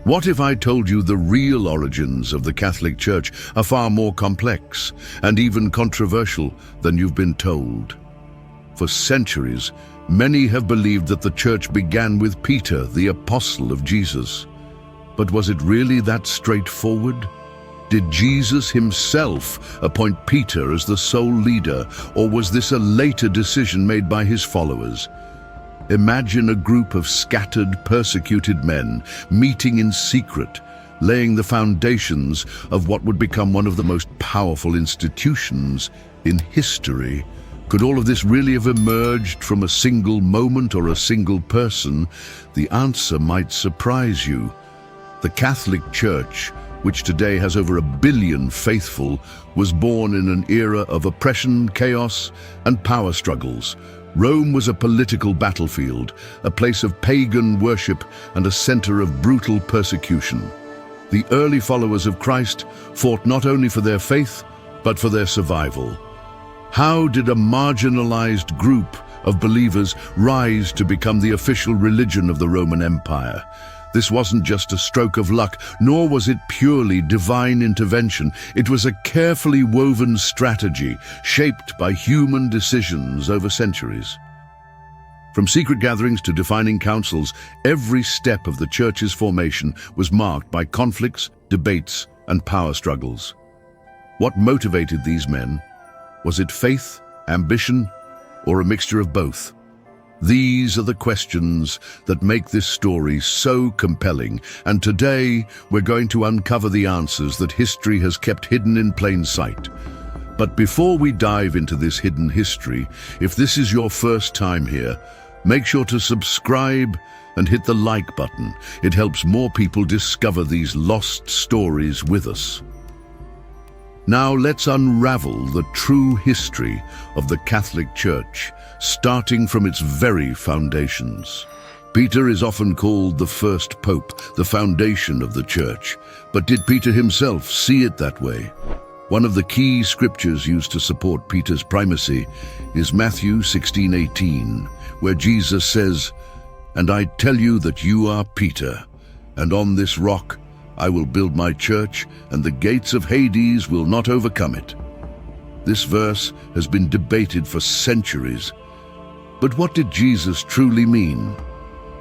What if I told you the real origins of the Catholic Church are far more complex and even controversial than you've been told? For centuries, many have believed that the Church began with Peter, the apostle of Jesus. But was it really that straightforward? Did Jesus himself appoint Peter as the sole leader, or was this a later decision made by his followers? Imagine a group of scattered, persecuted men meeting in secret, laying the foundations of what would become one of the most powerful institutions in history. Could all of this really have emerged from a single moment or a single person? The answer might surprise you. The Catholic Church, which today has over 1 billion faithful, was born in an era of oppression, chaos, and power struggles. Rome was a political battlefield, a place of pagan worship and a center of brutal persecution. The early followers of Christ fought not only for their faith, but for their survival. How did a marginalized group of believers rise to become the official religion of the Roman Empire? This wasn't just a stroke of luck, nor was it purely divine intervention. It was a carefully woven strategy shaped by human decisions over centuries. From secret gatherings to defining councils, every step of the Church's formation was marked by conflicts, debates, and power struggles. What motivated these men? Was it faith, ambition, or a mixture of both? These are the questions that make this story so compelling, and today we're going to uncover the answers that history has kept hidden in plain sight. But before we dive into this hidden history, if this is your first time here, make sure to subscribe and hit the like button. It helps more people discover these lost stories with us. Now let's unravel the true history of the Catholic Church, starting from its very foundations. Peter is often called the first pope, the foundation of the Church. But did Peter himself see it that way? One of the key scriptures used to support Peter's primacy is Matthew 16:18, where Jesus says, "And I tell you that you are Peter, and on this rock I will build my church, and the gates of Hades will not overcome it." This verse has been debated for centuries. But what did Jesus truly mean?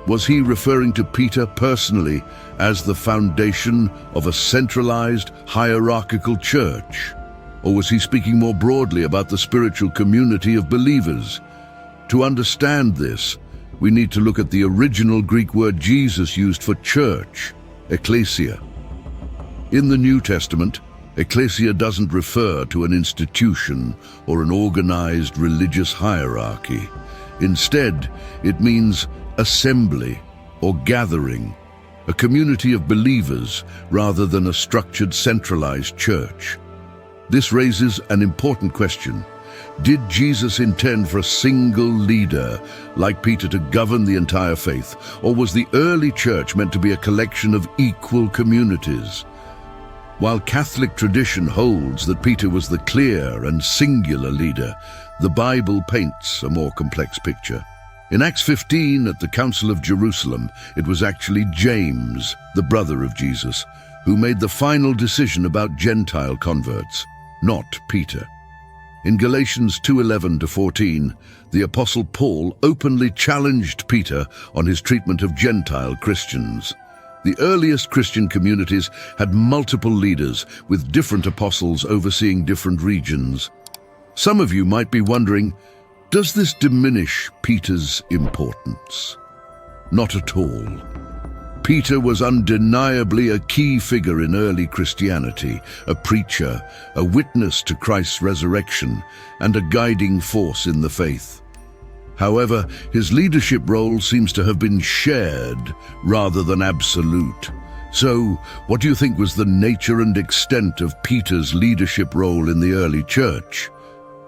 Was he referring to Peter personally as the foundation of a centralized, hierarchical church? Or was he speaking more broadly about the spiritual community of believers? To understand this, we need to look at the original Greek word Jesus used for church, ecclesia. In the New Testament, ecclesia doesn't refer to an institution or an organized religious hierarchy. Instead, it means assembly or gathering, a community of believers rather than a structured, centralized church. This raises an important question. Did Jesus intend for a single leader like Peter to govern the entire faith, or was the early church meant to be a collection of equal communities? While Catholic tradition holds that Peter was the clear and singular leader, the Bible paints a more complex picture. In Acts 15 at the Council of Jerusalem, it was actually James, the brother of Jesus, who made the final decision about Gentile converts, not Peter. In Galatians 2:11-14, the Apostle Paul openly challenged Peter on his treatment of Gentile Christians. The earliest Christian communities had multiple leaders, with different apostles overseeing different regions. Some of you might be wondering, does this diminish Peter's importance? Not at all. Peter was undeniably a key figure in early Christianity, a preacher, a witness to Christ's resurrection, and a guiding force in the faith. However, his leadership role seems to have been shared rather than absolute. So, what do you think was the nature and extent of Peter's leadership role in the early church?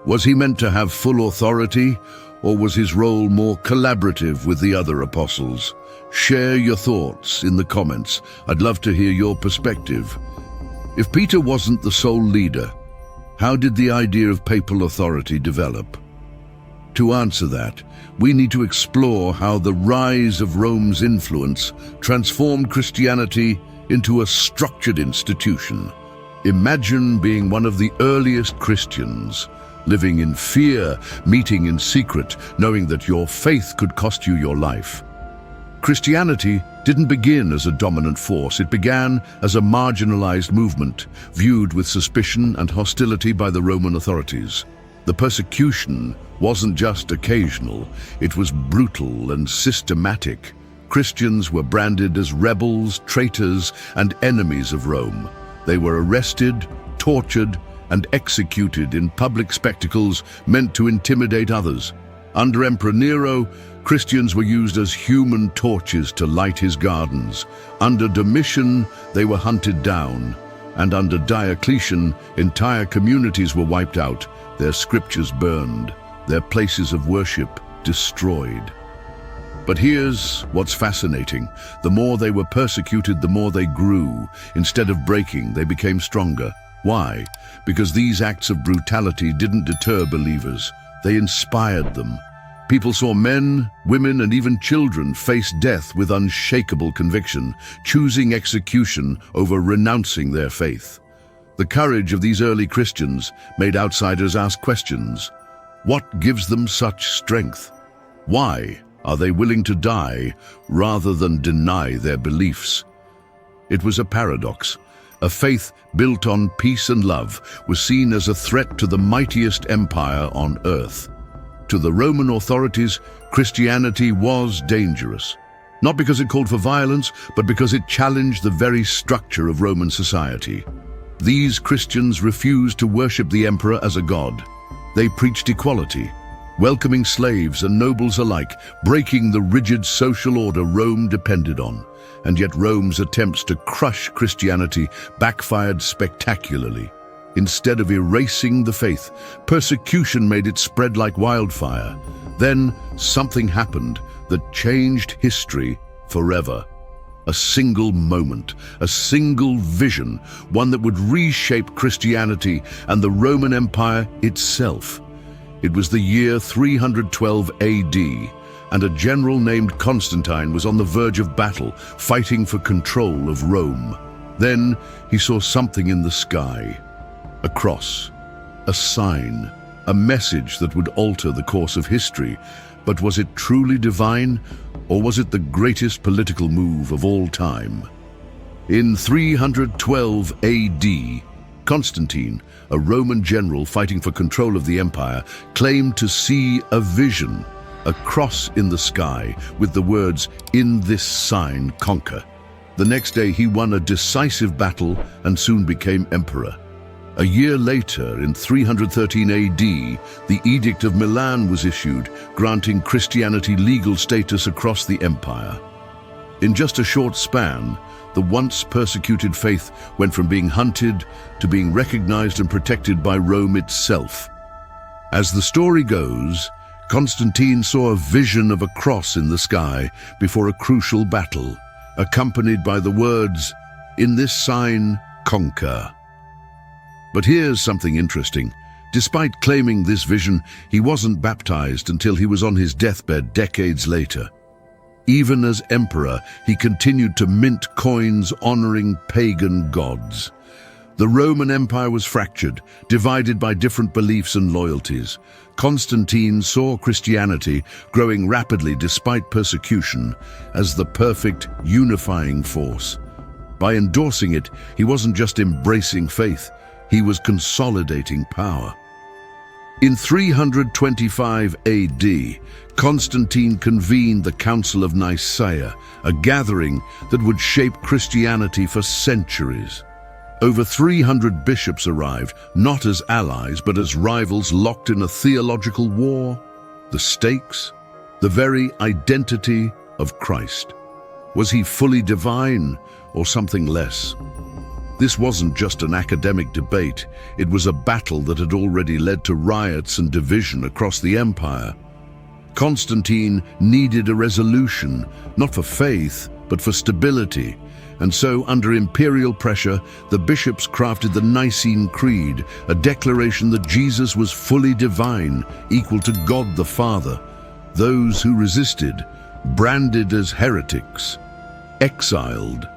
Was he meant to have full authority, or was his role more collaborative with the other apostles? Share your thoughts in the comments. I'd love to hear your perspective. If Peter wasn't the sole leader, how did the idea of papal authority develop? To answer that, we need to explore how the rise of Rome's influence transformed Christianity into a structured institution. Imagine being one of the earliest Christians, living in fear, meeting in secret, knowing that your faith could cost you your life. Christianity didn't begin as a dominant force. It began as a marginalized movement, viewed with suspicion and hostility by the Roman authorities. The persecution wasn't just occasional, it was brutal and systematic. Christians were branded as rebels, traitors, and enemies of Rome. They were arrested, tortured, and executed in public spectacles meant to intimidate others. Under Emperor Nero, Christians were used as human torches to light his gardens. Under Domitian, they were hunted down. And under Diocletian, entire communities were wiped out, their scriptures burned, their places of worship destroyed. But here's what's fascinating. The more they were persecuted, the more they grew. Instead of breaking, they became stronger. Why? Because these acts of brutality didn't deter believers. They inspired them. People saw men, women, and even children face death with unshakable conviction, choosing execution over renouncing their faith. The courage of these early Christians made outsiders ask questions. What gives them such strength? Why are they willing to die rather than deny their beliefs? It was a paradox. A faith built on peace and love was seen as a threat to the mightiest empire on earth. To the Roman authorities, Christianity was dangerous. Not because it called for violence, but because it challenged the very structure of Roman society. These Christians refused to worship the emperor as a god. They preached equality, welcoming slaves and nobles alike, breaking the rigid social order Rome depended on. And yet Rome's attempts to crush Christianity backfired spectacularly. Instead of erasing the faith, persecution made it spread like wildfire. Then something happened that changed history forever. A single moment, a single vision, one that would reshape Christianity and the Roman Empire itself. It was the year 312 AD, and a general named Constantine was on the verge of battle, fighting for control of Rome. Then he saw something in the sky. A cross, a sign, a message that would alter the course of history. But was it truly divine, or was it the greatest political move of all time? In 312 AD, Constantine, a Roman general fighting for control of the empire, claimed to see a vision, a cross in the sky with the words, "In this sign conquer." The next day he won a decisive battle and soon became emperor. A year later, in 313 AD, the Edict of Milan was issued, granting Christianity legal status across the empire. In just a short span, the once persecuted faith went from being hunted to being recognized and protected by Rome itself. As the story goes, Constantine saw a vision of a cross in the sky before a crucial battle, accompanied by the words, "In this sign, conquer." But here's something interesting. Despite claiming this vision, he wasn't baptized until he was on his deathbed decades later. Even as emperor, he continued to mint coins honoring pagan gods. The Roman Empire was fractured, divided by different beliefs and loyalties. Constantine saw Christianity growing rapidly despite persecution as the perfect unifying force. By endorsing it, he wasn't just embracing faith, he was consolidating power. In 325 AD, Constantine convened the Council of Nicaea, a gathering that would shape Christianity for centuries. Over 300 bishops arrived, not as allies, but as rivals locked in a theological war. The stakes, the very identity of Christ. Was he fully divine or something less? This wasn't just an academic debate, it was a battle that had already led to riots and division across the empire. Constantine needed a resolution, not for faith, but for stability. And so, under imperial pressure, the bishops crafted the Nicene Creed, a declaration that Jesus was fully divine, equal to God the Father. Those who resisted, branded as heretics, exiled,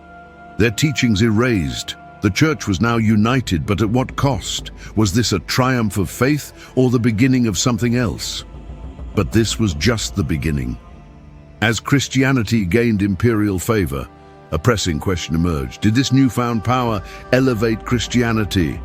their teachings erased. The church was now united, but at what cost? Was this a triumph of faith or the beginning of something else? But this was just the beginning. As Christianity gained imperial favor, a pressing question emerged. Did this newfound power elevate Christianity,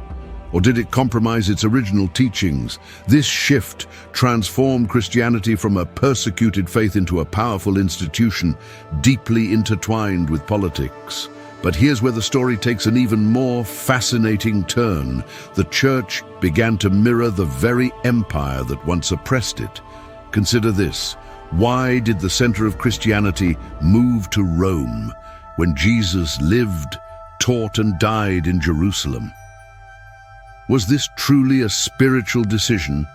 or did it compromise its original teachings? This shift transformed Christianity from a persecuted faith into a powerful institution, deeply intertwined with politics. But here's where the story takes an even more fascinating turn. The church began to mirror the very empire that once oppressed it. Consider this. Why did the center of Christianity move to Rome when Jesus lived, taught, and died in Jerusalem? Was this truly a spiritual decision,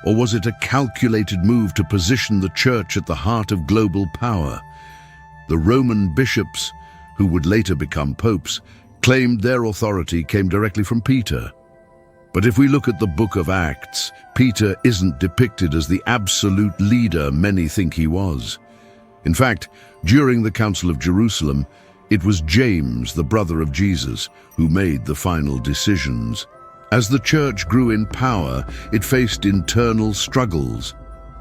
or was it a calculated move to position the church at the heart of global power? The Roman bishops, who would later become popes, claimed their authority came directly from Peter. But if we look at the book of Acts, Peter isn't depicted as the absolute leader many think he was. In fact, during the Council of Jerusalem, it was James, the brother of Jesus, who made the final decisions. As the church grew in power, it faced internal struggles.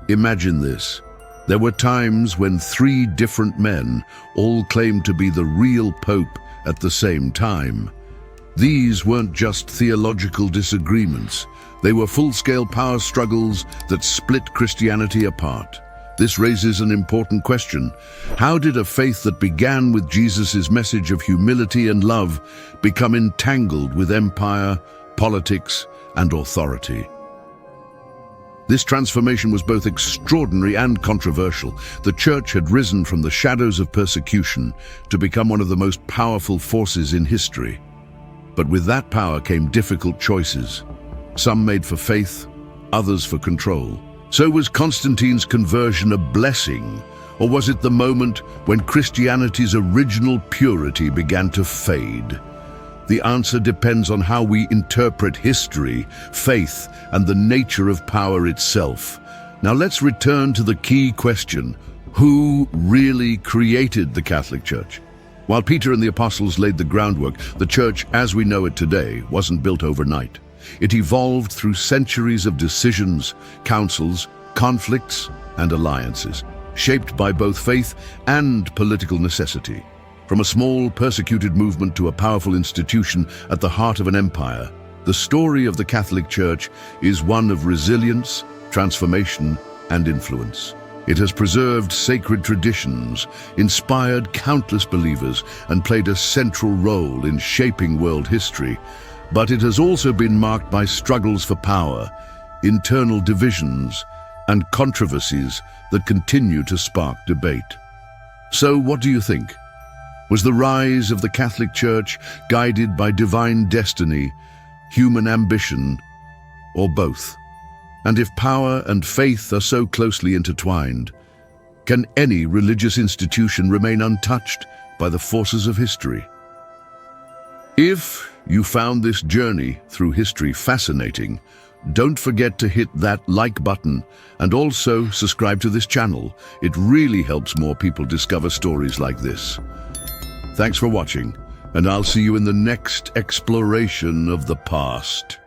Imagine this. There were times when 3 different men all claimed to be the real pope at the same time. These weren't just theological disagreements. They were full-scale power struggles that split Christianity apart. This raises an important question. How did a faith that began with Jesus' message of humility and love become entangled with empire, politics, and authority? This transformation was both extraordinary and controversial. The church had risen from the shadows of persecution to become one of the most powerful forces in history. But with that power came difficult choices. Some made for faith, others for control. So was Constantine's conversion a blessing, or was it the moment when Christianity's original purity began to fade? The answer depends on how we interpret history, faith, and the nature of power itself. Now let's return to the key question: who really created the Catholic Church? While Peter and the apostles laid the groundwork, the church as we know it today wasn't built overnight. It evolved through centuries of decisions, councils, conflicts, and alliances, shaped by both faith and political necessity. From a small, persecuted movement to a powerful institution at the heart of an empire, the story of the Catholic Church is one of resilience, transformation, and influence. It has preserved sacred traditions, inspired countless believers, and played a central role in shaping world history. But it has also been marked by struggles for power, internal divisions, and controversies that continue to spark debate. So what do you think? Was the rise of the Catholic Church guided by divine destiny, human ambition, or both? And if power and faith are so closely intertwined, can any religious institution remain untouched by the forces of history? If you found this journey through history fascinating, don't forget to hit that like button and also subscribe to this channel. It really helps more people discover stories like this. Thanks for watching, and I'll see you in the next exploration of the past.